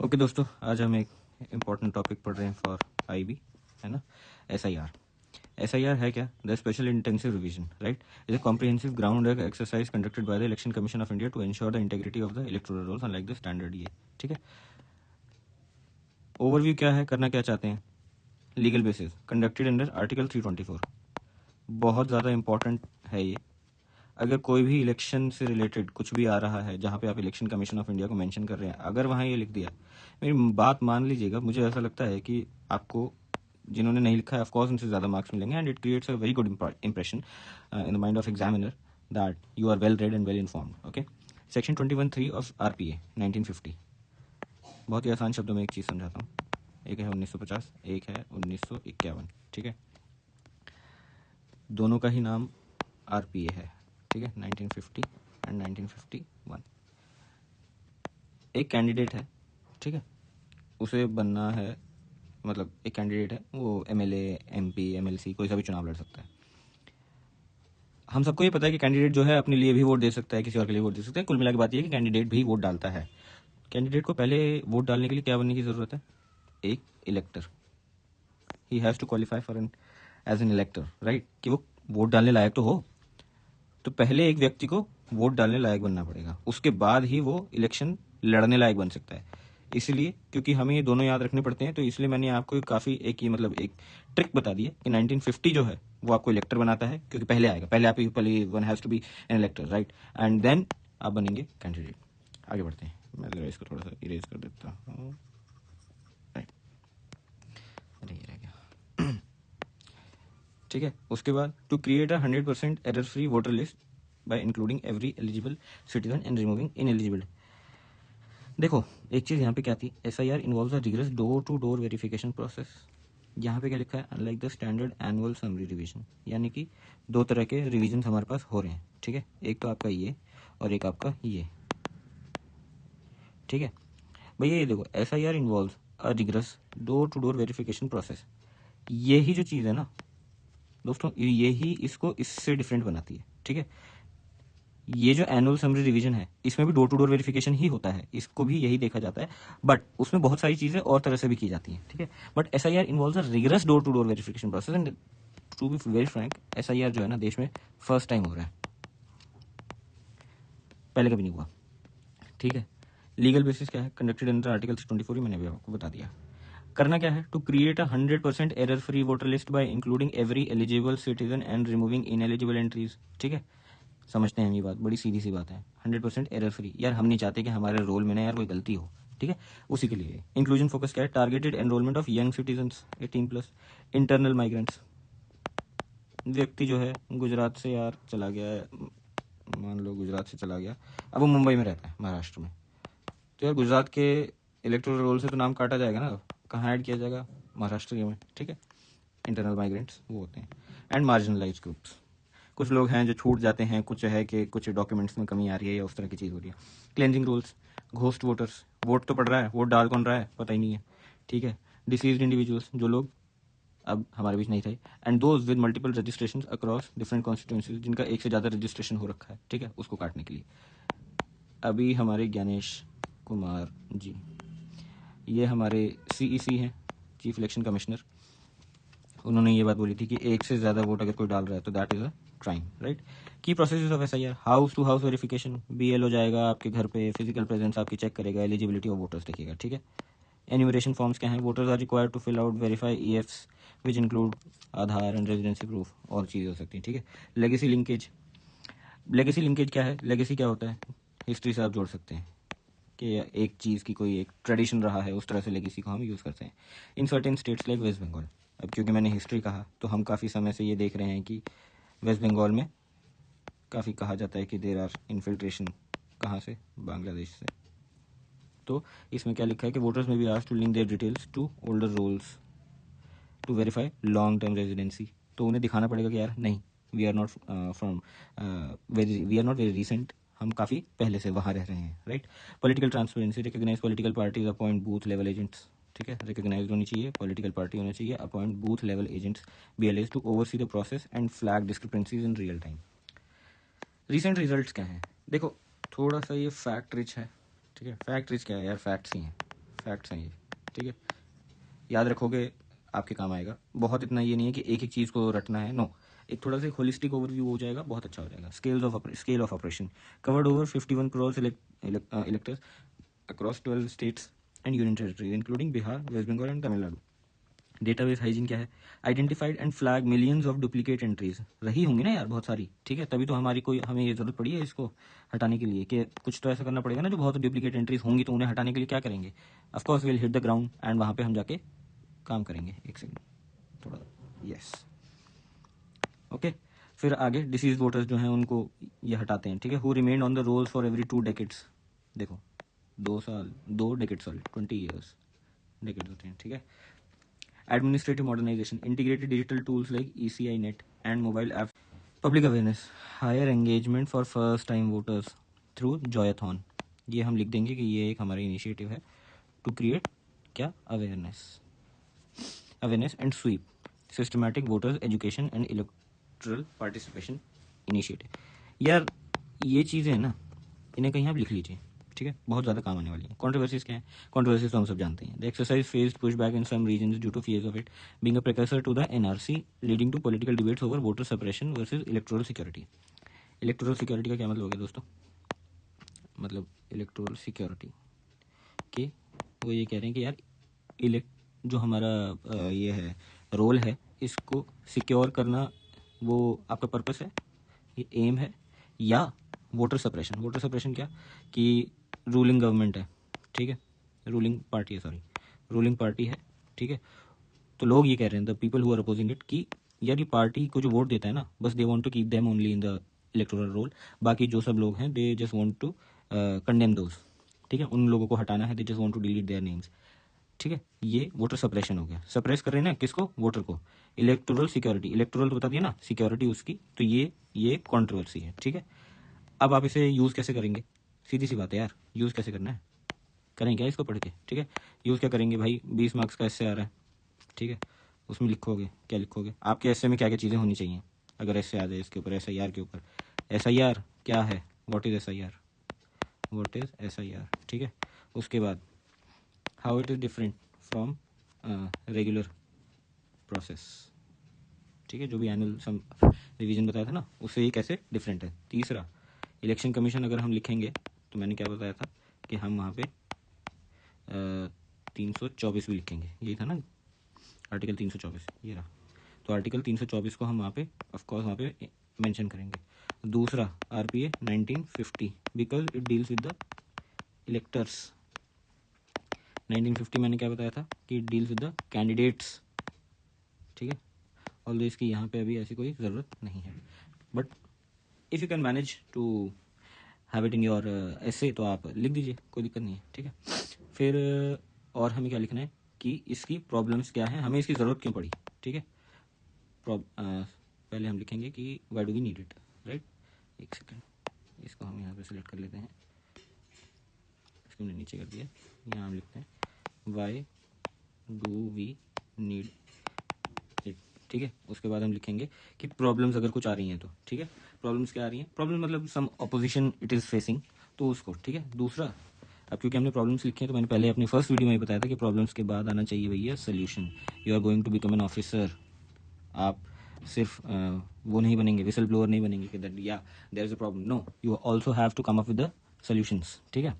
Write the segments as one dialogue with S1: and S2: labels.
S1: Okay दोस्तों, आज हम एक इम्पॉर्टेंट टॉपिक पढ़ रहे हैं फॉर आईबी, है ना। एसआईआर। एसआईआर है क्या? The special intensive revision, right, is a comprehensive ground work exercise conducted by the Election Commission of India to ensure the integrity of the electoral rolls unlike the standard ये। ठीक है, overview क्या है, करना क्या चाहते हैं। Legal basis conducted under article 324। बहुत ज़्यादा इंपॉर्टेंट है ये। अगर कोई भी इलेक्शन से रिलेटेड कुछ भी आ रहा है जहाँ पे आप इलेक्शन कमीशन ऑफ इंडिया को मेंशन कर रहे हैं, अगर वहाँ ये लिख दिया, मेरी बात मान लीजिएगा, मुझे ऐसा लगता है कि आपको, जिन्होंने नहीं लिखा है ऑफकोर्स उनसे ज़्यादा मार्क्स मिलेंगे, and it creates a very good impression in the mind of examiner that you are well read and well informed. Okay, section 21(3) of RPA 1950। बहुत ही आसान शब्दों में एक चीज़ समझाता हूँ। एक है 1950, एक है 1951। ठीक है, दोनों का ही नाम आरपीए है। ठीक है, 1950 एंड 1951। एक कैंडिडेट है, ठीक है, उसे बनना है, मतलब एक कैंडिडेट है, वो एमएलए, एमपी, एमएलसी कोई सा भी चुनाव लड़ सकता है। हम सबको ये पता है कि कैंडिडेट जो है अपने लिए भी वोट दे सकता है, किसी और के लिए वोट दे सकता है। कुल मिला के बात ये है कि कैंडिडेट भी वोट डालता है। कैंडिडेट को पहले वोट डालने के लिए क्या बनने की ज़रूरत है? एक elector. He has to qualify for an age an elector, right, कि वो वोट डालने लायक तो हो। तो पहले एक व्यक्ति को वोट डालने लायक बनना पड़ेगा, उसके बाद ही वो इलेक्शन लड़ने लायक बन सकता है। इसलिए, क्योंकि हमें ये दोनों याद रखने पड़ते हैं, तो इसलिए मैंने आपको काफ़ी एक ही, मतलब एक ट्रिक बता दी है कि 1950 जो है वो आपको इलेक्टर बनाता है, क्योंकि पहले आएगा, पहले आप पहले one has to be an elector, right, and then आप बनेंगे कैंडिडेट। आगे बढ़ते हैं, मैं ज़रा इसको थोड़ा सा इरेज कर देता हूँ। राइट, अरे ये रह गया। ठीक है, उसके बाद to create a 100% error free voter list by including every eligible citizen and removing ineligible. देखो, एक चीज़ यहाँ पे क्या थी, SIR involves a rigorous door to door verification process. यहाँ पे क्या लिखा है? Unlike the standard annual summary revision, यानी कि दो तरह के रिवीजन हमारे पास हो रहे हैं। ठीक है, एक तो आपका ये और एक आपका ये। ठीक है भैया, ये देखो, SIR involves a rigorous door to door verification process. ये ही जो चीज़ है ना दोस्तों, ये ही इसको इससे डिफरेंट बनाती है। ठीक है, ये जो एनुअल समरी रिवीजन है, इसमें भी डोर टू डोर वेरिफिकेशन ही होता है, इसको भी यही देखा जाता है, बट उसमें बहुत सारी चीज़ें और तरह से भी की जाती हैं। ठीक है, but SIR involves a rigorous door to door verification process, and to be very frank, SIR जो है ना देश में फर्स्ट टाइम हो रहा है, पहले कभी नहीं हुआ। ठीक है, लीगल बेसिस क्या है? कंडक्टेड अंडर आर्टिकल 24, मैंने अभी आपको बता दिया। करना क्या है? To create a 100% error free voter list by including every eligible citizen and removing ineligible entries. ठीक है, समझते हैं ये बात, बड़ी सीधी सी बात है। 100% एरर फ्री, यार हम नहीं चाहते कि हमारे रोल में ना यार कोई गलती हो। ठीक है, उसी के लिए इंक्लूजन फोकस क्या है? Targeted enrolment of young citizens 18+, internal migrants. व्यक्ति जो है गुजरात से यार चला गया है, मान लो गुजरात से चला गया, अब वो मुंबई में रहता है, महाराष्ट्र में, तो यार गुजरात के इलेक्टोरल रोल से तो नाम काटा जाएगा ना, कहाँ ऐड किया जाएगा? महाराष्ट्र के में। ठीक है, इंटरनल माइग्रेंट्स वो होते हैं। एंड मार्जिनलाइज ग्रुप्स, कुछ लोग हैं जो छूट जाते हैं, कुछ है कि कुछ डॉक्यूमेंट्स में कमी आ रही है या उस तरह की चीज़ हो रही है। Cleansing rules, ghost voters, vote तो पड़ रहा है, वोट डाल कौन रहा है पता ही नहीं है। ठीक है, डिसीज्ड इंडिविजुअल्स, जो लोग अब हमारे बीच नहीं थे, and those with multiple registration across different constituencies, जिनका एक से ज़्यादा रजिस्ट्रेशन हो रखा है। ठीक है, उसको काटने के लिए अभी हमारे ज्ञानेश कुमार जी, ये हमारे सीईसी हैं, चीफ इलेक्शन कमिश्नर, उन्होंने ये बात बोली थी कि एक से ज़्यादा वोट अगर कोई डाल रहा है तो that is a crime, right. की process of SIR, house to house verification, BLO जाएगा आपके घर पे, फिजिकल प्रेजेंस आपकी चेक करेगा, एलिजिबिलिटी ऑफ वोटर्स देखेगा। ठीक है, एन्यूमरेशन फॉर्म्स क्या हैं? Voters are required to fill out verify EFs which include Aadhaar and residency proof, और चीज़ें हो सकती हैं। ठीक है, लेगेसी लिंकेज, लेगेसी लिंकेज क्या है? लेगेसी क्या होता है? हिस्ट्री से आप जोड़ सकते हैं कि एक चीज़ की कोई एक ट्रेडिशन रहा है, उस तरह से लेगेसी को हम यूज़ करते हैं। In certain states like West Bengal, अब क्योंकि मैंने हिस्ट्री कहा तो हम काफ़ी समय से ये देख रहे हैं कि वेस्ट बंगाल में काफ़ी कहा जाता है कि देर आर इन्फिल्ट्रेशन, कहाँ से? बांग्लादेश से। तो इसमें क्या लिखा है कि वोटर्स में be asked to link their details to older rolls to verify long term residency. तो उन्हें दिखाना पड़ेगा कि यार नहीं, we are not from we are not very recent, हम काफ़ी पहले से वहाँ रह रहे हैं, right. Political transparency, recognise political parties appoint booth level agents. ठीक है, रिकॉग्नाइज होनी चाहिए, पॉलिटिकल पार्टी होना चाहिए, appoint booth level agents BLAs to oversee the process and flag discrepancies in real time. Recent results क्या हैं? देखो, थोड़ा सा ये फैक्ट रिच है। ठीक है, फैक्ट रिच क्या है यार? फैक्ट्स ही हैं, फैक्ट्स हैं ये, ठीक है, याद रखोगे आपके काम आएगा। बहुत इतना ये नहीं है कि एक एक चीज़ को रटना है, नो, एक थोड़ा सा होलिस्टिक ओवरव्यू हो जाएगा, बहुत अच्छा हो जाएगा। Scale of operation covered over 51 crore electors across 12 states and union territories including Bihar, West Bengal and Tamil Nadu. Database hygiene क्या है? Identified and flag millions of duplicate entries, रही होंगी ना यार बहुत सारी, ठीक है, तभी तो हमें ये जरूरत पड़ी है इसको हटाने के लिए, कि कुछ तो ऐसा करना पड़ेगा ना, जो बहुत डुप्लीकेट एंट्रीज होंगी तो उन्हें हटाने के लिए क्या करेंगे? Of course will hit the ground and वहां पे हम जाके काम करेंगे। एक सेकंड, थोड़ा, यस, ओके। फिर आगे डिसीज वोटर्स जो हैं उनको ये हटाते हैं, ठीक है। Who remain on the rolls for every 2 decades, देखो 2 साल, 2 डेकेड्स, सॉरी 20 ईयर्स, डेकेड्स होते हैं, ठीक है। Administrative modernization, integrated digital tools like ECI Net and mobile apps. Public awareness, higher engagement for first time voters through Joyathon. ये हम लिख देंगे कि ये एक हमारा इनिशिएटिव है टू क्रिएट क्या, awareness and SVEEP, systematic voters education and electoral participation initiative. यार ये चीज़ें हैं ना, इन्हें कहीं आप लिख लीजिए, ठीक है, बहुत ज़्यादा काम आने वाली है। कंट्रोवर्सीज क्या है? कंट्रोवर्सीज तो हम सब जानते हैं। The exercise faced push back in some regions due to fears of it being a precursor to the NRC leading to political debates over voter suppression versus electoral security. Electoral security का क्या मतलब हो गया दोस्तों? मतलब electoral security के वो ये कह रहे हैं कि यार जो हमारा ये है रोल है, इसको सिक्योर करना वो आपका पर्पस है, ये एम है, या वोटर सप्रेशन क्या, कि रूलिंग गवर्नमेंट है, ठीक है, रूलिंग पार्टी है, ठीक है, तो लोग ये कह रहे हैं, the people who are opposing it, कि यार ये पार्टी को जो वोट देता है ना, बस they want to keep them only in the electoral roll, बाकी जो सब लोग हैं they just want to condemn those, ठीक है, उन लोगों को हटाना है, they just want to delete their names, ठीक है। ये वोटर सप्रेशन हो गया। सप्रेस कर रहे हैं ना किसको? वोटर को। इलेक्टोरल सिक्योरिटी, इलेक्टोरल तो बता दिया ना, सिक्योरिटी उसकी, तो ये कंट्रोवर्सी है, ठीक है। अब आप इसे यूज़ कैसे करेंगे? सीधी सी बात है यार, यूज़ कैसे करना है, करें क्या इसको पढ़ के, ठीक है। यूज़ क्या करेंगे भाई? 20 मार्क्स का एस्से आ रहा है, ठीक है, उसमें लिखोगे क्या? लिखोगे आपके एस्से में क्या क्या चीज़ें होनी चाहिए, अगर एस्से आ जाए इसके ऊपर, SIR के ऊपर। SIR क्या है? व्हाट इज़ SIR, ठीक है। उसके बाद how it is different from regular process, ठीक है, जो भी एनुअल सम रिवीजन बताया था ना, उससे ये कैसे डिफरेंट है। तीसरा, इलेक्शन कमीशन अगर हम लिखेंगे तो मैंने क्या बताया था कि हम वहाँ पे 324 भी लिखेंगे, यही था ना, आर्टिकल 324 ये रहा, तो आर्टिकल 324 को हम वहाँ पे ऑफकोर्स वहाँ पे मेंशन करेंगे। दूसरा, RPA 1950, because it deals with the electors. 1950 मैंने क्या बताया था कि it deals with the candidates, ठीक है, ऑल्दो इसकी यहाँ पे अभी ऐसी कोई ज़रूरत नहीं है, but if you can manage to have it in your essay तो आप लिख दीजिए, कोई दिक्कत नहीं है, ठीक है। फिर और हमें क्या लिखना है कि इसकी प्रॉब्लम्स क्या है, हमें इसकी ज़रूरत क्यों पड़ी, ठीक है। पहले हम लिखेंगे कि why do we need it, right. एक सेकेंड, इसको हम यहाँ पे सेलेक्ट कर लेते हैं, इसको हमने नीचे कर दिया, यहाँ हम लिखते हैं why do we need it, ठीक है। उसके बाद हम लिखेंगे कि प्रॉब्लम्स अगर कुछ आ रही हैं तो, ठीक है, प्रॉब्लम्स क्या आ रही हैं, प्रॉब्लम मतलब सम अपोजिशन इट इज़ फेसिंग, तो उसको, ठीक है। दूसरा, अब क्योंकि हमने प्रॉब्लम्स लिखे हैं तो मैंने पहले अपनी फर्स्ट वीडियो में ही बताया था कि प्रॉब्लम्स के बाद आना चाहिए भैया solution. You are going to become an officer, आप सिर्फ वो नहीं बनेंगे, विसल ब्लोअर नहीं बनेंगे कि दैट या there is a problem, no, you also have to come up with the solutions, ठीक है।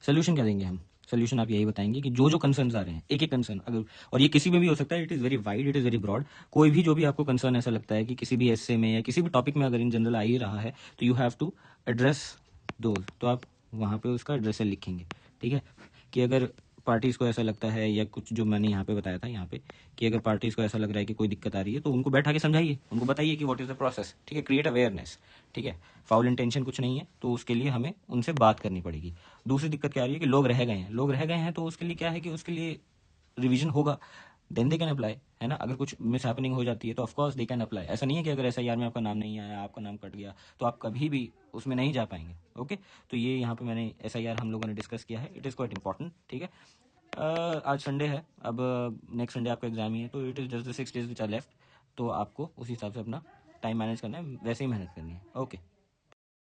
S1: सोल्यूशन क्या देंगे हम? सोल्यूशन आप यही बताएंगे कि जो जो कंसर्न्स आ रहे हैं, एक एक कंसर्न अगर, और ये किसी में भी हो सकता है, it is very wide, it is very broad, कोई भी जो भी आपको कंसर्न ऐसा लगता है कि किसी भी एस्से में या किसी भी टॉपिक में अगर इन जनरल आ ही रहा है, तो you have to address those, तो आप वहाँ पे उसका एड्रेस लिखेंगे, ठीक है। कि अगर पार्टीज़ को ऐसा लगता है, या कुछ जो मैंने यहाँ पे बताया था यहाँ पे, कि अगर पार्टीज़ को ऐसा लग रहा है कि कोई दिक्कत आ रही है, तो उनको बैठा के समझाइए, उनको बताइए कि व्हाट इज़ द प्रोसेस, ठीक है, क्रिएट अवेयरनेस, ठीक है। फाउल इंटेंशन कुछ नहीं है, तो उसके लिए हमें उनसे बात करनी पड़ेगी। दूसरी दिक्कत क्या आ रही है कि लोग रह गए हैं, तो उसके लिए क्या है कि उसके लिए रिवीजन होगा, देन दे कैन अप्लाई, है ना। अगर कुछ मिस हैपनिंग हो जाती है तो ऑफकोर्स दे कैन अप्लाई। ऐसा नहीं है कि अगर SIR में आपका नाम नहीं आया, आपका नाम कट गया, तो आप कभी भी उसमें नहीं जा पाएंगे, ओके। तो ये यहाँ पे मैंने SIR हम लोगों ने डिस्कस किया है, इट इज़ क्वाइट इंपॉर्टेंट, ठीक है। आज संडे है, अब नेक्स्ट संडे आपका एग्जाम ही है, तो it is just the 6 days which are left, तो आपको उस हिसाब से अपना टाइम मैनेज करना है, वैसे ही मेहनत करनी है, ओके।